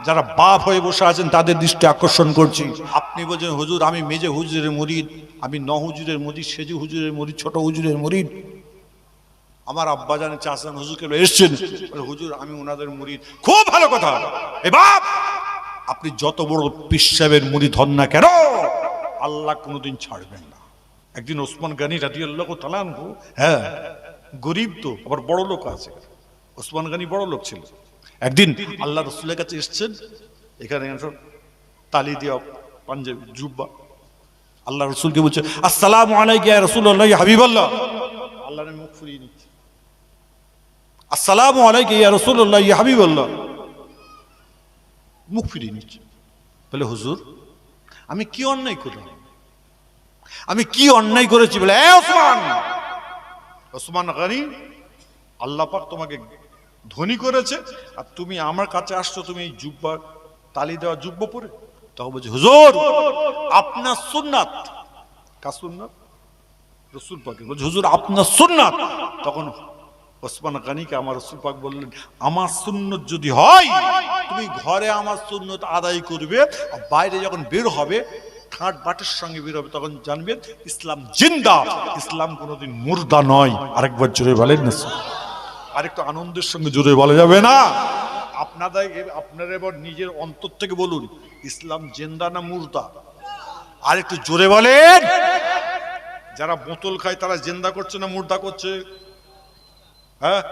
যারা বাপ হয়ে বসে আছেন তাদের দৃষ্টি আকর্ষণ করছি। আপনি বলছেন হুজুর আমি মেজে হুজুরের মুরিদ, আমি ন হুজুরের মুরিদ, সেজে হুজুরের মুরিদ, ছোট হুজুরের মুরিদ। আমার আব্বা জানে চাচান হুজুরকে এসছেন, হুজুর আমি ওনাদের মুরিদ। খুব ভালো কথা। এ বাপ, আপনি যত বড় পীর সাহেবের মুরিদ হন না কেন, আল্লাহ কোনোদিন ছাড়বেন না। একদিন ওসমান গনি রাদিয়াল্লাহু তাআলা আনহু, হ্যাঁ গরিব তো আবার বড় লোক আছে, ওসমান গনি বড় লোক ছিল। একদিন আল্লাহ রসুলের কাছে এসছেন, এখানে তালি দেওয়া পাঞ্জাবি জুব্বা, আল্লাহ রসুলকে বলছে আসসালামু আলাইকা ইয়া রাসূলুল্লাহ ইয়া হাবিবাল্লাহ। আল্লাহ মুখ ফুরিয়ে নিচ্ছে, আসসালামু আলাইকা ইয়া রাসূলুল্লাহ ইয়া হাবিবাল্লাহ, মুখ ফিরিয়ে নিচ্ছে। বলে হুজুর আমি কি অন্যায় করলাম, আমি কি অন্যায় করেছি? বলে ওসমান, ওসমান গনি, আল্লাহ পাক তোমাকে ধনী করেছে আর তুমি আমার কাছে আসছো, তুমি এই জুব্বা তালি দেওয়া জুব্বা পরে। তখন বলছে হুজুর আপনার সুন্নাত। কার সুন্নাত? রাসূল পাকের। বলছে হুজুর আপনার সুন্নাত। তখন ওসমান গনিকে আমার রাসূল পাক বললেন আমার সুন্নত যদি হয় তুমি ঘরে আমার সুন্নত আদায় করবে, আর বাইরে যখন বের হবে ঠাট বাটের সঙ্গে বের হবে, তখন জানবে ইসলাম জিন্দা, ইসলাম কোনোদিন মুর্দা নয়। আরেকবার জোরে বলেন না, আরেকটু আনন্দের সঙ্গে জোরে বলা যাবে না? আপনারা এবার নিজের অন্তর থেকে বলুন ইসলাম জিন্দা না মুর্দা? আরেকটু জোরে বলেন। যারা বোতল খায় তারা জিন্দা করছে না মুর্দা করছে? হ্যাঁ,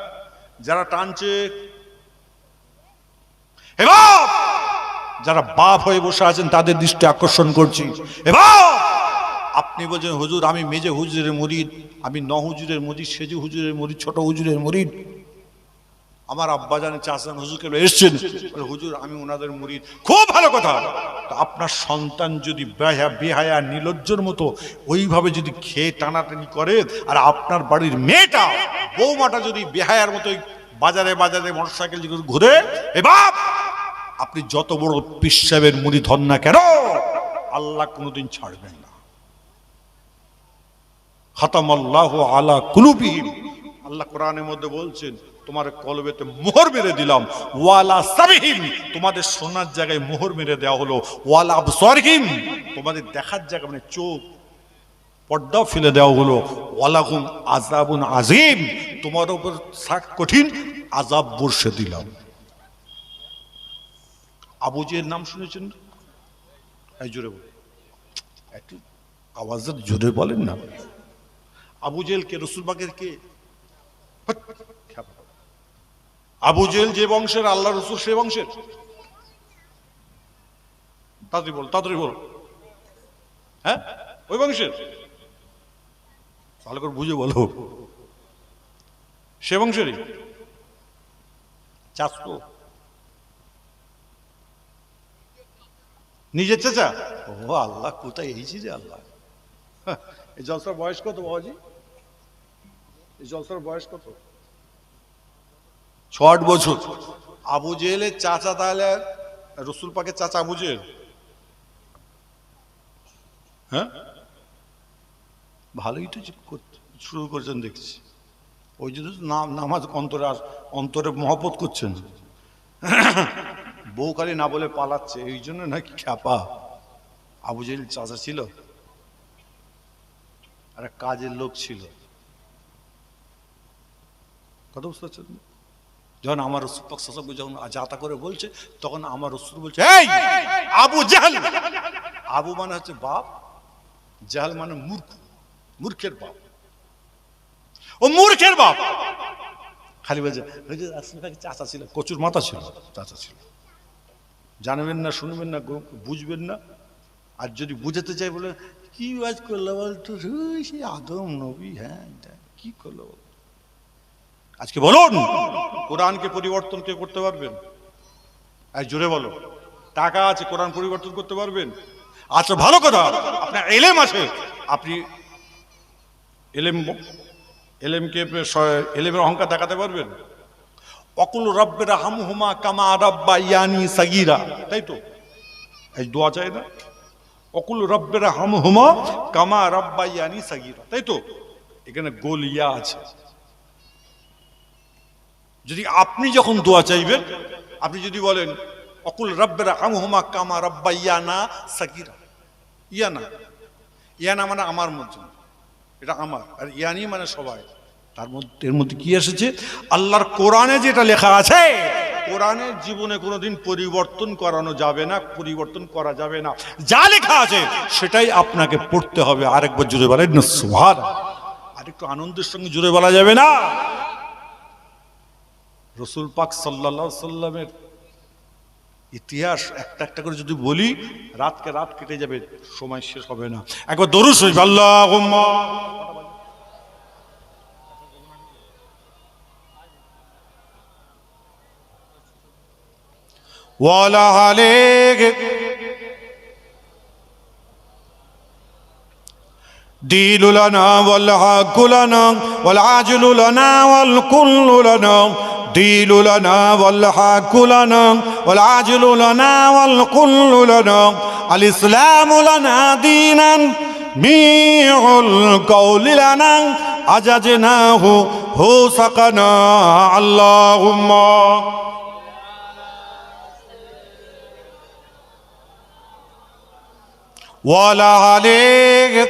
যারা টানছে, এবার যারা বাপ হয়ে বসে আছেন তাদের দৃষ্টি আকর্ষণ করছি। এবার আপনি বলছেন হুজুর আমি মেজে হুজুরের মুরিদ, আমি ন হুজুরের মুরিদ, সেজে হুজুরের মুরিদ, ছোট হুজুরের মুরিদ। আমার আব্বা জানে চাচান হুজুরকে এসছেন, হুজুর আমি ওনাদের মুরিদ। খুব ভালো কথা। তো আপনার সন্তান যদি বেহায়া নির্লজ্জের মতো ওইভাবে যদি খেয়ে টানাটানি করে, আর আপনার বাড়ির মেয়েটা বৌমাটা যদি বেহায়ার মতো বাজারে বাজারে মোটরসাইকেল ঘুরে, এবার আপনি যত বড় পীর সাহেবের মুরিদ হন না কেন, আল্লাহ কোনোদিন ছাড়বেন না। খাতামাল্লাহু আলা কুলুবিহিম, আল্লাহ কোরআনের মধ্যে বলছেন তোমার কলবেতে মোহর মেরে দিলাম, ওয়ালা সামিহিম, তোমাদের শোনার জায়গায় মোহর মেরে দেওয়া হলো, ওয়ালা আবসারিহিম, তোমাদের দেখার জায়গা মানে চোখ পর্দা ফেলে দেওয়া হলো, ওয়ালাহুম আযাবুন আযীম, তোমার উপর কঠিন আযাব বর্ষে দিলাম। আবু জেহেল নাম শুনেছেন? এই জোরে বলেন, একটু আওয়াজে জোরে বলেন না। আবু জেহেল কে? রাসূল পাকের কে? আবু জেহেল যে বংশের, আল্লাহ রসুল সে বংশের। তাড়াতাড়ি বল, তাড়াতাড়ি বল। হ্যাঁ, ওই বংশের। ভালো করে বুঝে বলো, সে বংশেরই। চাচতো, নিজের চাচা? ও আল্লাহ, কোথায় এইছি রে আল্লাহ। এই জলসার বয়স কত বাবাজি? এই জলসার বয়স কত? ৬ বছর। আবু জেহেলের চাচা তাহলে রসুল পাকের চাচা আবু জেহেল? হ্যাঁ, ভালোই তো শুরু করেছেন দেখছি। ওই জন্য নামাজ অন্তরে মহব্বত করছেন। বউ খালি না বলে পালাচ্ছে, এই জন্য নাকি খ্যাপা। আবু জেহেল চাচা ছিল, আর কাজের লোক ছিল। কথা বুঝতে পারছেন? যখন আমার রসুল পাক সাল্লাল্লাহু আলাইহি ওয়াসাল্লাম যখন যাতা করে বলছে, তখন আমার রসুল বলছে এই আবু জেহেল। আবু মানে হচ্ছে বাপ, জেহেল মানে মূর্খ, মূর্খের বাপ। ও মূর্খের বাপ। খালি বলছে রাসূল পাকের চাচা ছিল, কচুর মাথা ছিল, চাচা ছিল। জানবেন না, শুনবেন না, বুঝবেন না। আর যদি বুঝাতে চাই বলে কি ওয়াজ করলো বলতো, সেই আদম নবী, হ্যাঁ কি করলো। আজকে বলুন কোরআনকে পরিবর্তন কে করতে পারবেন? এই জোরে বলো। টাকা আছে, কোরআন পরিবর্তন করতে পারবেন? আচ্ছা ভালো কথা, আপনার এলেম আছে, আপনি এলেমকে এলেমের অহংকার দেখাতে পারবেন? অকুল রব্বির হামহুমা কামা রাব্বায়ানি সাগীরা, তাই তো? এই দোয়া চাই না? অকুল রব্বির হামহুমা কামা রাব্বায়ানি সাগীরা, তাই তো? এখানে গোল ইয়া আছে। যদি আপনি যখন দোয়া চাইবেন, আপনি যদি বলেন অকুল রাব্বির হামহুমা কামা রাব্বায়ানা সাগীরা। ইয়ানা, ইয়ানা মানে আমার মধ্যে, এটা আমার, আর ইয়ানি মানে সবাই। তার মধ্যে এর মধ্যে কি এসেছে? আল্লাহর কোরআনে যেটা লেখা আছে, কোরআনের জীবনে কোনোদিন পরিবর্তন করানো যাবে না, পরিবর্তন করা যাবে না। যা লেখা আছে সেটাই আপনাকে পড়তে হবে। আরেকবার জুড়ে বলেন না সুবহানাল্লাহ। আরেকটু আনন্দের সঙ্গে জুড়ে বলা যাবে না? রাসূল পাক সাল্লাল্লাহু আলাইহি সাল্লামের ইতিহাস একটা একটা করে যদি বলি, রাতকে রাত কেটে যাবে, সময় শেষ হবে না। একবার দরুদ শরীফ আল্লাহুম্মা ওয়ালা আলাইহি দীলু লানা ওয়াল হাক্কু লানা ওয়াল আজলু লানা ওয়াল কুল্লু লানা দীলু লানা ওয়াল হাক্কু লানা ওয়াল আজলু লানা ওয়াল কুল্লু লানা আল ইসলামু লানা দীনান মিউল কওলি লানা আজাজনাহু হুসাকানা আল্লাহুম্মা ওয়ালা আলাইহি